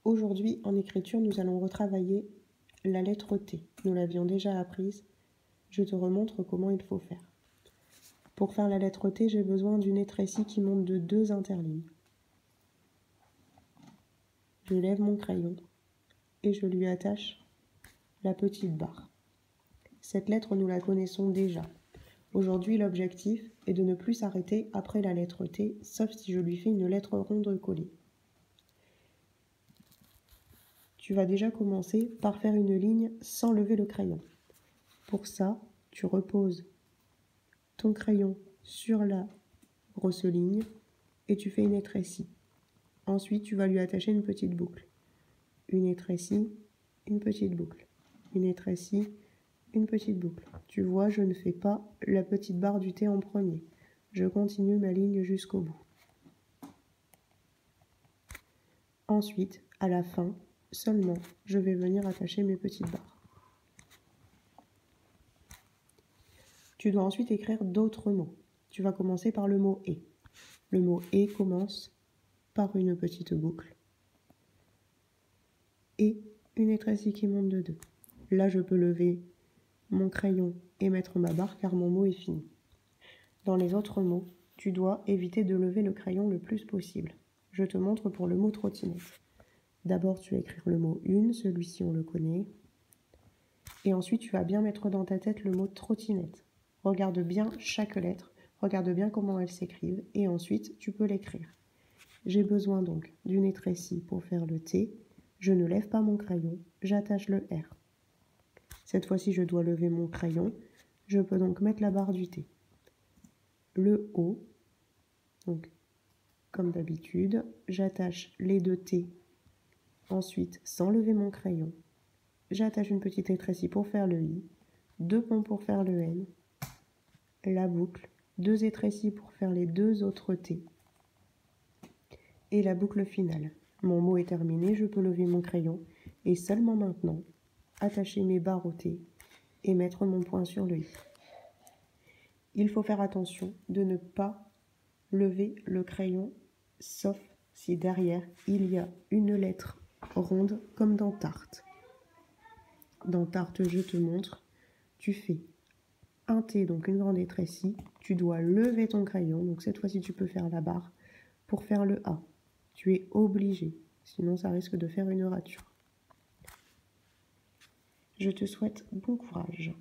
Aujourd'hui, en écriture, nous allons retravailler la lettre T. Nous l'avions déjà apprise. Je te remontre comment il faut faire. Pour faire la lettre T, j'ai besoin d'une étrécie qui monte de 2 interlignes. Je lève mon crayon et je lui attache la petite barre. Cette lettre, nous la connaissons déjà. Aujourd'hui, l'objectif est de ne plus s'arrêter après la lettre T, sauf si je lui fais une lettre ronde collée. Tu vas déjà commencer par faire une ligne sans lever le crayon. Pour ça, tu reposes ton crayon sur la grosse ligne et tu fais une étrécie. Ensuite, tu vas lui attacher une petite boucle. Une étrécie, une petite boucle. Une étrécie, une petite boucle. Tu vois, je ne fais pas la petite barre du T en premier. Je continue ma ligne jusqu'au bout. Ensuite, à la fin, seulement, je vais venir attacher mes petites barres. Tu dois ensuite écrire d'autres mots. Tu vas commencer par le mot « et ». Le mot « et » commence par une petite boucle et une étrécie qui monte de 2. Là, je peux lever mon crayon et mettre ma barre car mon mot est fini. Dans les autres mots, tu dois éviter de lever le crayon le plus possible. Je te montre pour le mot trottinette. D'abord, tu vas écrire le mot « une », celui-ci on le connaît. Et ensuite, tu vas bien mettre dans ta tête le mot trottinette. Regarde bien chaque lettre, regarde bien comment elles s'écrivent et ensuite, tu peux l'écrire. J'ai besoin donc d'une étrécie pour faire le T. Je ne lève pas mon crayon, j'attache le R. Cette fois-ci, je dois lever mon crayon. Je peux donc mettre la barre du T. Le O, donc comme d'habitude, j'attache les 2 T. Ensuite, sans lever mon crayon, j'attache une petite étrécie pour faire le I, 2 ponts pour faire le N, la boucle, 2 étrécies pour faire les 2 autres T, et la boucle finale. Mon mot est terminé, je peux lever mon crayon, et seulement maintenant, attacher mes barres au T et mettre mon point sur le I. Il faut faire attention de ne pas lever le crayon, sauf si derrière il y a une lettre ronde comme dans tarte. Dans tarte, je te montre, tu fais un T, donc une grande étrécie, tu dois lever ton crayon, donc cette fois-ci tu peux faire la barre pour faire le A. Tu es obligé, sinon ça risque de faire une rature. Je te souhaite bon courage.